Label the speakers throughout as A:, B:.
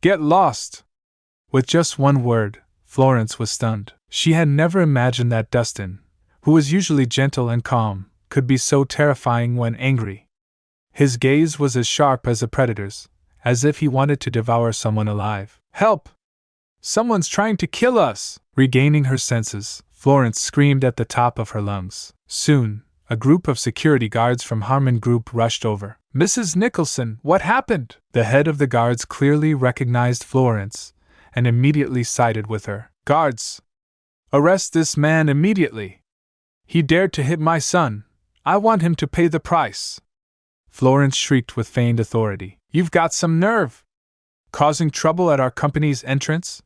A: Get lost! With just one word, Florence was stunned. She had never imagined that Dustin, who was usually gentle and calm, could be so terrifying when angry. His gaze was as sharp as a predator's, as if he wanted to devour someone alive. Help! Someone's trying to kill us! Regaining her senses, Florence screamed at the top of her lungs. Soon, a group of security guards from Harmon Group rushed over. Mrs. Nicholson, what happened? The head of the guards clearly recognized Florence and immediately sided with her. Guards! Arrest this man immediately! He dared to hit my son. I want him to pay the price. Florence shrieked with feigned authority. You've got some nerve! Causing trouble at our company's entrance?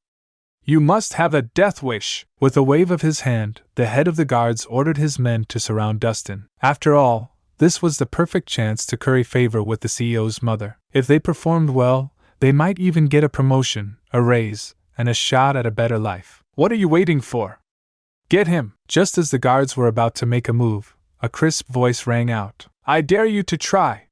A: You must have a death wish! With a wave of his hand, the head of the guards ordered his men to surround Dustin. After all, this was the perfect chance to curry favor with the CEO's mother. If they performed well, they might even get a promotion, a raise, and a shot at a better life. What are you waiting for? Get him! Just as the guards were about to make a move, a crisp voice rang out. I dare you to try!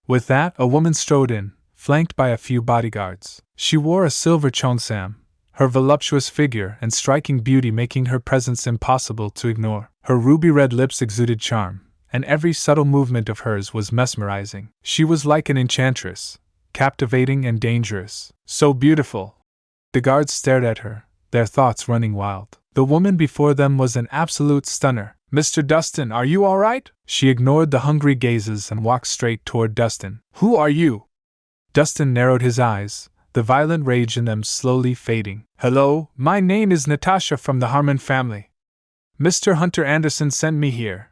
A: With that, a woman strode in, flanked by a few bodyguards. She wore a silver cheongsam, her voluptuous figure and striking beauty making her presence impossible to ignore. Her ruby-red lips exuded charm, and every subtle movement of hers was mesmerizing. She was like an enchantress, captivating and dangerous. So beautiful! The guards stared at her, their thoughts running wild. The woman before them was an absolute stunner. Mr. Dustin, are you all right? She ignored the hungry gazes and walked straight toward Dustin. Who are you? Dustin narrowed his eyes, the violent rage in them slowly fading. Hello, my name is Natasha from the Harmon family. Mr. Hunter Anderson sent me here.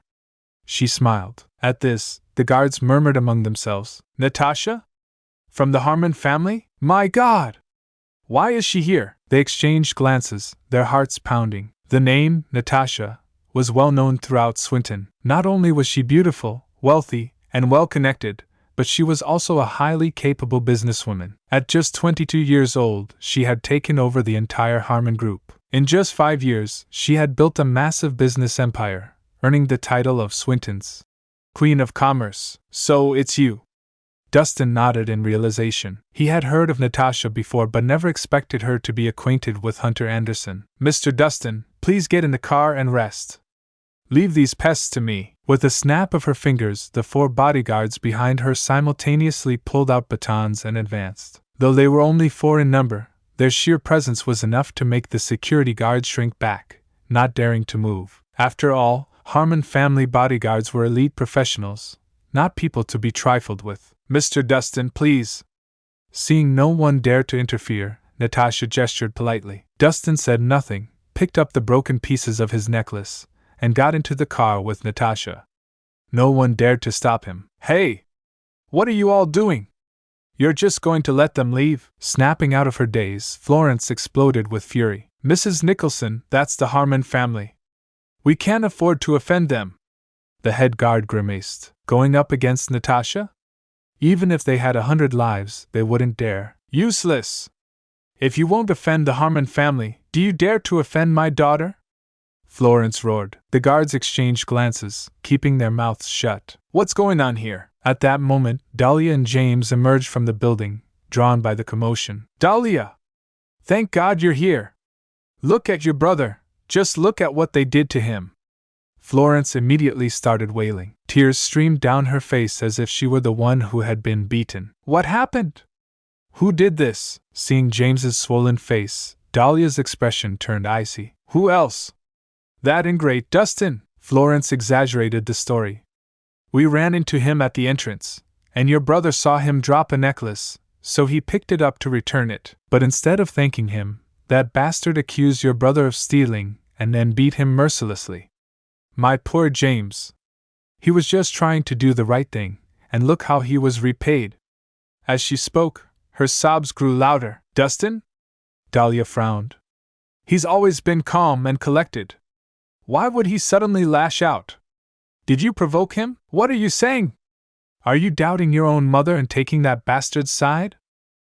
A: She smiled. At this, the guards murmured among themselves. Natasha? From the Harmon family? My God! Why is she here? They exchanged glances, their hearts pounding. The name, Natasha, was well known throughout Swinton. Not only was she beautiful, wealthy, and well-connected, but she was also a highly capable businesswoman. At just 22 years old, she had taken over the entire Harmon Group. In just 5 years, she had built a massive business empire, earning the title of Swinton's Queen of Commerce. So it's you. Dustin nodded in realization. He had heard of Natasha before but never expected her to be acquainted with Hunter Anderson. Mr. Dustin, please get in the car and rest. Leave these pests to me. With a snap of her fingers, the 4 bodyguards behind her simultaneously pulled out batons and advanced. Though they were only 4 in number, their sheer presence was enough to make the security guards shrink back, not daring to move. After all, Harmon family bodyguards were elite professionals, not people to be trifled with. Mr. Dustin, please. Seeing no one dare to interfere, Natasha gestured politely. Dustin said nothing, picked up the broken pieces of his necklace, and got into the car with Natasha. No one dared to stop him. Hey! What are you all doing? You're just going to let them leave? Snapping out of her daze, Florence exploded with fury. Mrs. Nicholson, that's the Harmon family. We can't afford to offend them. The head guard grimaced. Going up against Natasha? Even if they had 100 lives, they wouldn't dare. Useless! If you won't offend the Harmon family, do you dare to offend my daughter? Florence roared. The guards exchanged glances, keeping their mouths shut. What's going on here? At that moment, Dahlia and James emerged from the building, drawn by the commotion. Dahlia! Thank God you're here! Look at your brother! Just look at what they did to him! Florence immediately started wailing. Tears streamed down her face as if she were the one who had been beaten. What happened? Who did this? Seeing James's swollen face, Dahlia's expression turned icy. Who else? That ingrate Dustin! Florence exaggerated the story. We ran into him at the entrance, and your brother saw him drop a necklace, so he picked it up to return it. But instead of thanking him, that bastard accused your brother of stealing, and then beat him mercilessly. My poor James. He was just trying to do the right thing, and look how he was repaid. As she spoke, her sobs grew louder. Dustin? Dahlia frowned. He's always been calm and collected. Why would he suddenly lash out? Did you provoke him? What are you saying? Are you doubting your own mother and taking that bastard's side?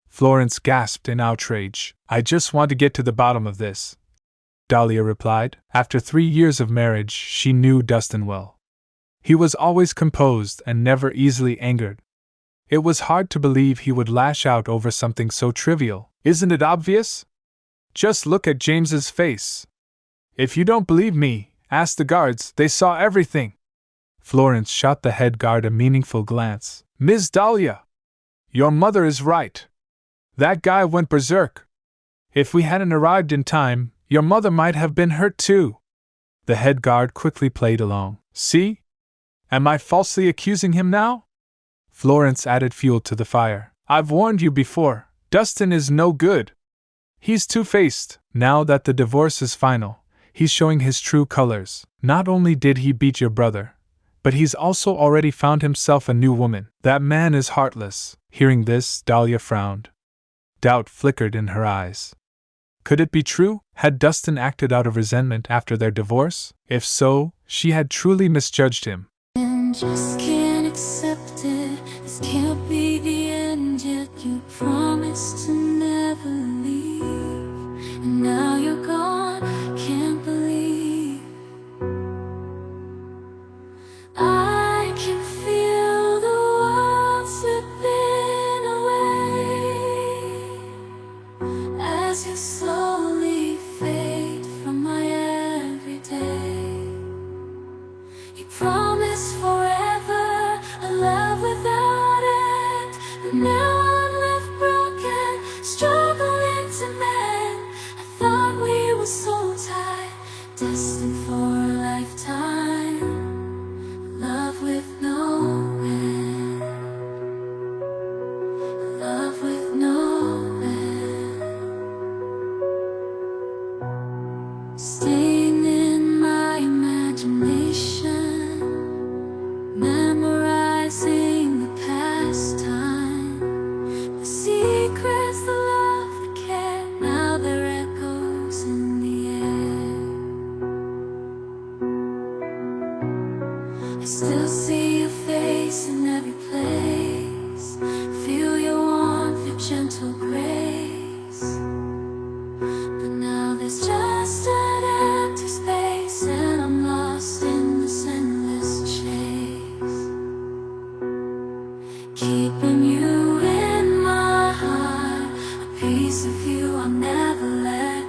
A: Florence gasped in outrage. I just want to get to the bottom of this, Dahlia replied. After 3 years of marriage, she knew Dustin well. He was always composed and never easily angered. It was hard to believe he would lash out over something so trivial. Isn't it obvious? Just look at James's face. If you don't believe me, ask the guards, they saw everything. Florence shot the head guard a meaningful glance. Miss Dahlia! Your mother is right. That guy went berserk. If we hadn't arrived in time, your mother might have been hurt too. The head guard quickly played along. See? Am I falsely accusing him now? Florence added fuel to the fire. I've warned you before, Dustin is no good. He's two-faced. Now that the divorce is final, he's showing his true colors. Not only did he beat your brother, but he's also already found himself a new woman. That man is heartless. Hearing this, Dahlia frowned. Doubt flickered in her eyes. Could it be true? Had Dustin acted out of resentment after their divorce? If so, she had truly misjudged him.
B: And just can't accept it. This can't be the end yet. You promised to never leave, and now you're gone. Can't believe I can feel the world slipping away as you slowly fade from my everyday. You promised forever a love without end, but now I'm left broken, struggling to mend. I thought we were so tight, destined for a lifetime, love with no end, love with no end. Staying in my imagination, memorizing the past time, the secrets, the love, the care. Now they're echoes in the air. I still see your face in every place, feel your warmth, your gentle grace. But now there's just an empty space, and I'm lost in this endless chase. Keeping you in my heart, a piece of you I'll never let